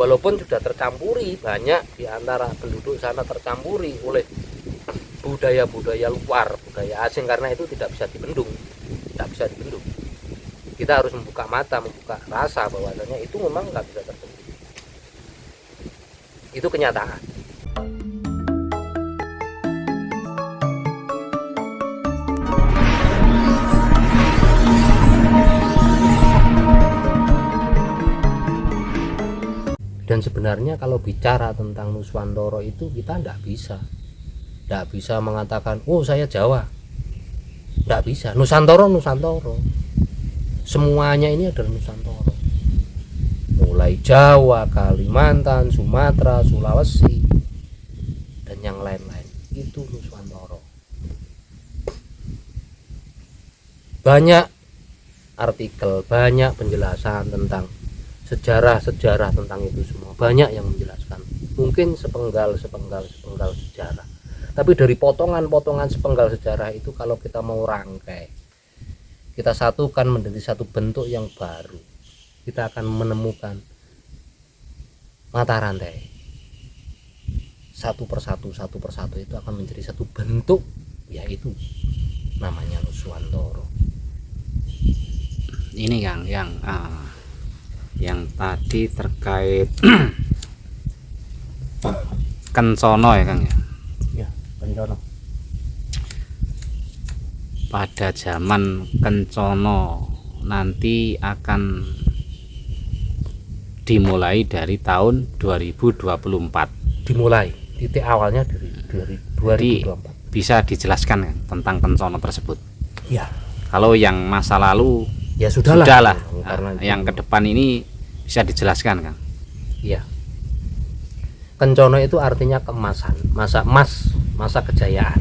walaupun sudah tercampuri, banyak di antara penduduk sana tercampuri oleh budaya-budaya luar, budaya asing, karena itu tidak bisa dibendung, kita harus membuka mata, membuka rasa bahwasanya itu memang nggak bisa terbendung. Itu kenyataan. Dan sebenarnya kalau bicara tentang Nuswantara itu kita tidak bisa mengatakan, oh saya Jawa, tidak bisa. Nusantara, semuanya ini adalah Nusantara, mulai Jawa, Kalimantan, Sumatera, Sulawesi, dan yang lain-lain, itu Nuswantara. Banyak artikel, banyak penjelasan tentang sejarah tentang itu semua, banyak yang menjelaskan, mungkin sepenggal sejarah, tapi dari potongan-potongan sepenggal sejarah itu kalau kita mau rangkai, kita satukan menjadi satu bentuk yang baru, kita akan menemukan mata rantai, satu persatu itu akan menjadi satu bentuk, yaitu namanya Nuswantara. Ini Kang, yang tadi terkait Kencono ya Kang ya. Ya, Kencono. Pada zaman Kencono nanti akan dimulai dari tahun 2024. Dimulai, titik awalnya dari 2024. Bisa dijelaskan kan, tentang Kencono tersebut? Ya. Kalau yang masa lalu ya sudahlah. Karena yang ke depan ini bisa dijelaskan Kang. Iya. Kencono itu artinya keemasan, masa kejayaan.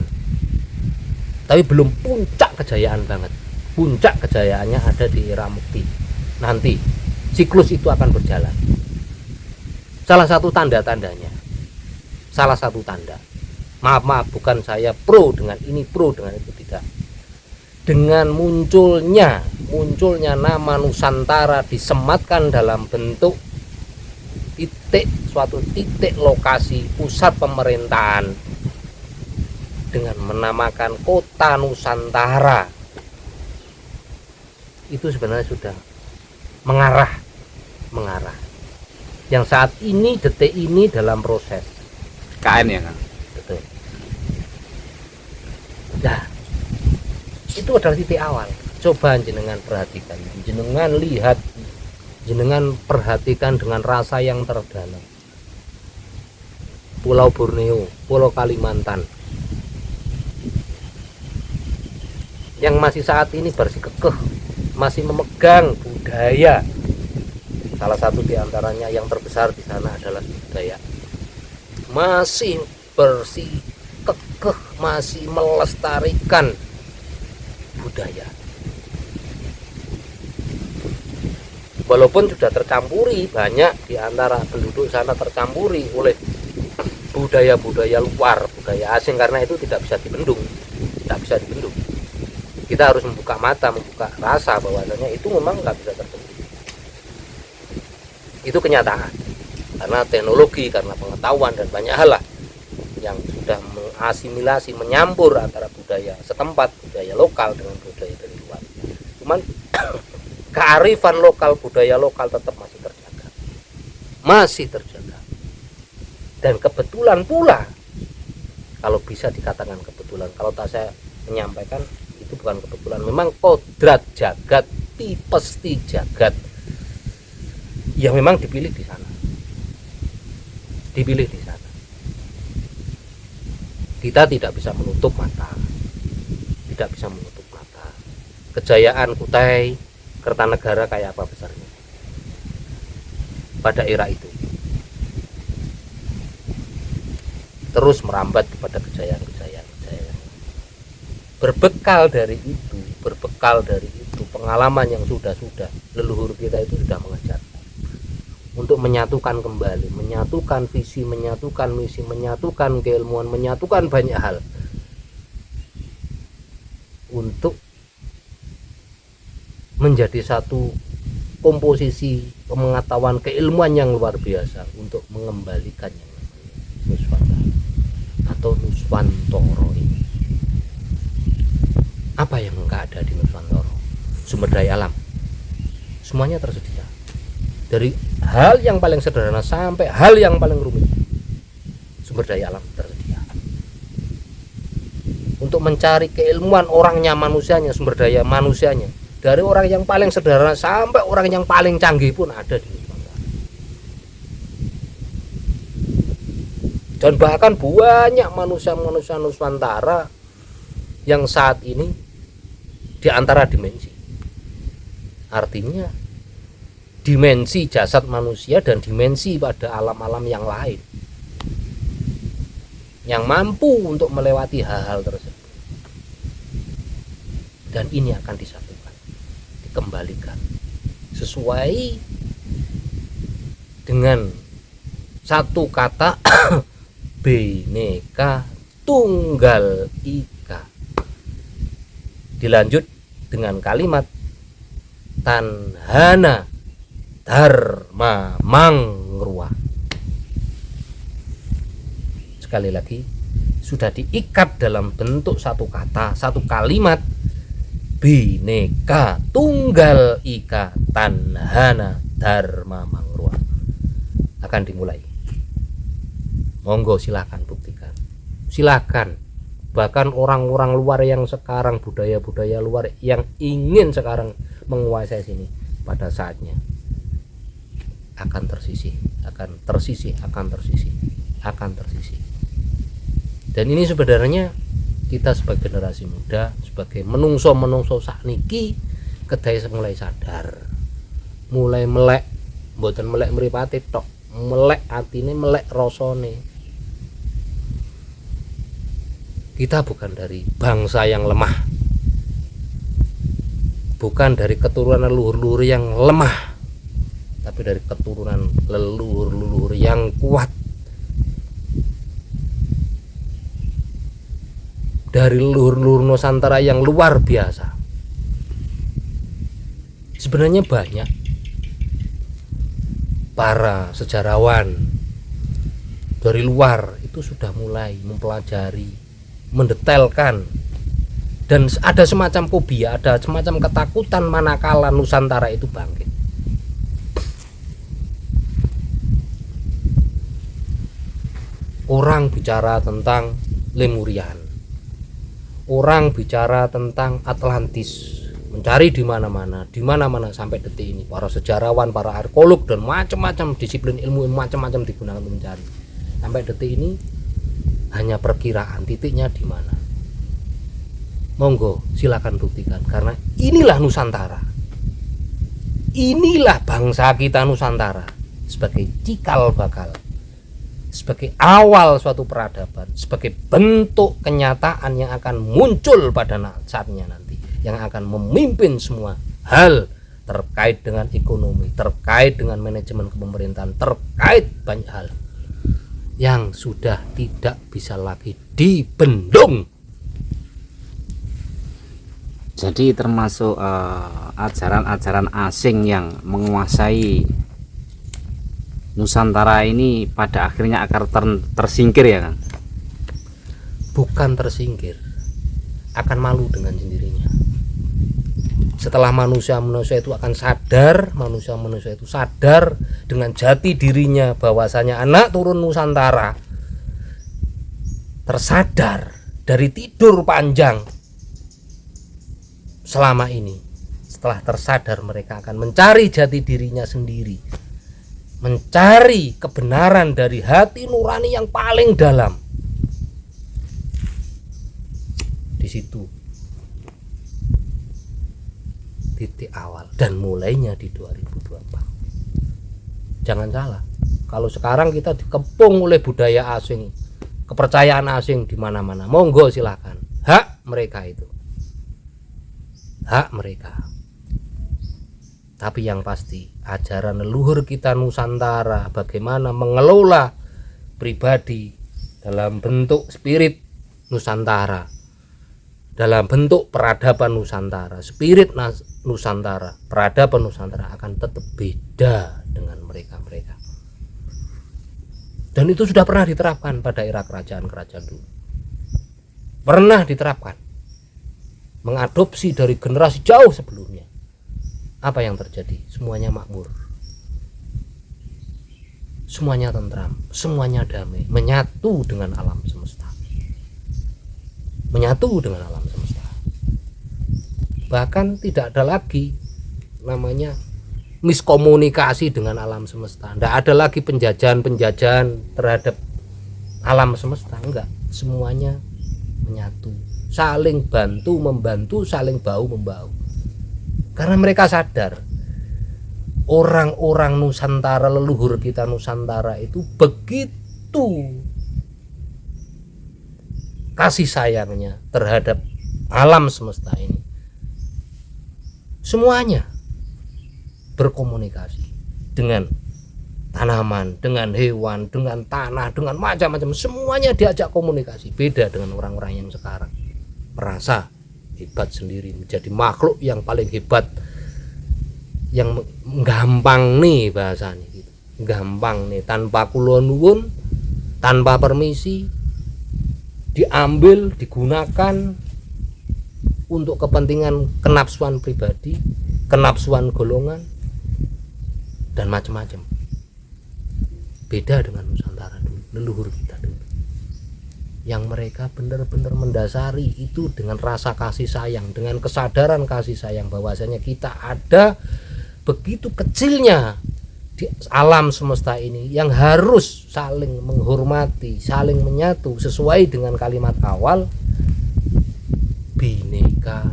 Tapi belum puncak kejayaan banget. Puncak kejayaannya ada di era Mukti. Nanti siklus itu akan berjalan. Salah satu tanda-tandanya. Maaf, bukan saya pro dengan ini, pro dengan itu, tidak. Dengan munculnya nama Nusantara disematkan dalam bentuk suatu titik lokasi pusat pemerintahan dengan menamakan kota Nusantara, itu sebenarnya sudah mengarah yang saat ini, detik ini dalam proses KN ya Kang. betul. Nah, itu adalah titik awal. Coba jenengan perhatikan, jenengan lihat, jenengan perhatikan dengan rasa yang terdalam. Pulau Borneo, Pulau Kalimantan, yang masih saat ini bersikukuh, masih memegang budaya. Salah satu diantaranya yang terbesar di sana adalah budaya. Masih bersikukuh, masih melestarikan budaya. Walaupun sudah tercampuri, banyak di antara penduduk sana tercampuri oleh budaya-budaya luar, budaya asing, karena itu tidak bisa dibendung. Kita harus membuka mata, membuka rasa bahwasanya itu memang nggak bisa terbendung. Itu kenyataan. Karena teknologi, karena pengetahuan dan banyak hal lah yang sudah mengasimilasi, menyampur antara budaya setempat, budaya lokal dengan budaya dari luar. Cuman kearifan lokal, budaya lokal tetap masih terjaga. Dan kebetulan pula, kalau bisa dikatakan kebetulan, kalau tak saya menyampaikan itu bukan kebetulan, memang kodrat jagat, tipesti jagat yang memang dipilih di sana. Kita tidak bisa menutup mata, kejayaan Kutai Kertanegara kayak apa besarnya pada era itu, terus merambat kepada kejayaan. Berbekal dari itu pengalaman yang sudah leluhur kita itu sudah mengajarkan untuk menyatukan kembali, menyatukan visi, menyatukan misi, menyatukan keilmuan, menyatukan banyak hal untuk menjadi satu komposisi pengetahuan keilmuan yang luar biasa untuk mengembalikan yang namanya Nuswantara atau Nuswantoro ini. Apa yang enggak ada di Nuswantoro? Sumber daya alam semuanya tersedia, dari hal yang paling sederhana sampai hal yang paling rumit. Sumber daya alam tersedia. Untuk mencari keilmuan orangnya, manusianya, sumber daya manusianya, dari orang yang paling sederhana sampai orang yang paling canggih pun ada di Nuswantara. Dan bahkan banyak manusia-manusia Nuswantara yang saat ini di antara dimensi. Artinya dimensi jasad manusia dan dimensi pada alam-alam yang lain, yang mampu untuk melewati hal-hal tersebut. Dan ini akan disatukan, dikembalikan sesuai dengan satu kata Bhinneka Tunggal Ika. Dilanjut dengan kalimat Tanhana Dharma Mangrua. Sekali lagi, sudah diikat dalam bentuk satu kata, satu kalimat, Bhinneka Tunggal Ika Tanhana Dharma Mangrua. Akan dimulai. Monggo silakan buktikan. Silakan. Bahkan orang-orang luar yang sekarang, budaya-budaya luar yang ingin sekarang menguasai sini, pada saatnya akan tersisih. Dan ini sebenarnya kita sebagai generasi muda, sebagai menungso sakniki, kedai mulai sadar, mulai melek, mboten melek mripate tok, melek atine, melek rasane. Kita bukan dari bangsa yang lemah, bukan dari keturunan leluhur-leluhur yang lemah, tapi dari keturunan leluhur-leluhur yang kuat, dari leluhur-leluhur Nusantara yang luar biasa. Sebenarnya banyak para sejarawan dari luar itu sudah mulai mempelajari, mendetailkan, dan ada semacam fobia, ada semacam ketakutan manakala Nusantara itu bangkit. Orang bicara tentang Lemurian, orang bicara tentang Atlantis, mencari di mana-mana sampai detik ini para sejarawan, para arkeolog dan macam-macam disiplin ilmu macam-macam digunakan untuk mencari. Sampai detik ini hanya perkiraan titiknya di mana. Monggo silakan buktikan, karena inilah Nusantara. Inilah bangsa kita Nusantara sebagai cikal bakal, sebagai awal suatu peradaban, sebagai bentuk kenyataan yang akan muncul pada saatnya nanti, yang akan memimpin semua hal terkait dengan ekonomi, terkait dengan manajemen kepemerintahan, terkait banyak hal yang sudah tidak bisa lagi dibendung. Jadi termasuk ajaran-ajaran asing yang menguasai Nusantara ini pada akhirnya akan tersingkir ya Kang? Bukan tersingkir, akan malu dengan sendirinya. Setelah manusia itu akan sadar, manusia itu sadar dengan jati dirinya bahwasanya anak turun Nusantara, tersadar dari tidur panjang selama ini. Setelah tersadar, mereka akan mencari jati dirinya sendiri, mencari kebenaran dari hati nurani yang paling dalam. Di situ titik awal dan mulainya di 2024. Jangan salah, kalau sekarang kita dikepung oleh budaya asing, kepercayaan asing di mana-mana, monggo silakan, hak mereka itu, hak mereka. Tapi yang pasti ajaran leluhur kita Nusantara, bagaimana mengelola pribadi dalam bentuk spirit Nusantara dalam bentuk peradaban Nusantara, spirit Nusantara, peradaban Nusantara akan tetap beda dengan mereka-mereka. Dan itu sudah pernah diterapkan pada era kerajaan-kerajaan dulu. Pernah diterapkan. Mengadopsi dari generasi jauh sebelumnya. Apa yang terjadi? Semuanya makmur. Semuanya tentram, semuanya damai, menyatu dengan alam semesta. Menyatu dengan alam semesta. Bahkan tidak ada lagi namanya miskomunikasi dengan alam semesta. Tidak ada lagi penjajahan-penjajahan terhadap alam semesta. Enggak, semuanya menyatu, saling bantu membantu, saling bahu membahu. Karena mereka sadar orang-orang Nusantara, leluhur kita Nusantara itu begitu kasih sayangnya terhadap alam semesta ini. Semuanya berkomunikasi dengan tanaman, dengan hewan, dengan tanah, dengan macam-macam, semuanya diajak komunikasi. Beda dengan orang-orang yang sekarang merasa hebat sendiri, menjadi makhluk yang paling hebat, yang gampang nih bahasanya gitu. Gampang nih, tanpa kula nuwun, tanpa permisi diambil, digunakan untuk kepentingan kenapsuan pribadi, kenapsuan golongan, dan macam-macam. Beda dengan Nusantara dulu, leluhur kita dulu, yang mereka benar-benar mendasari itu dengan rasa kasih sayang, dengan kesadaran kasih sayang bahwasanya kita ada begitu kecilnya di alam semesta ini yang harus saling menghormati, saling menyatu sesuai dengan kalimat awal, Bhinneka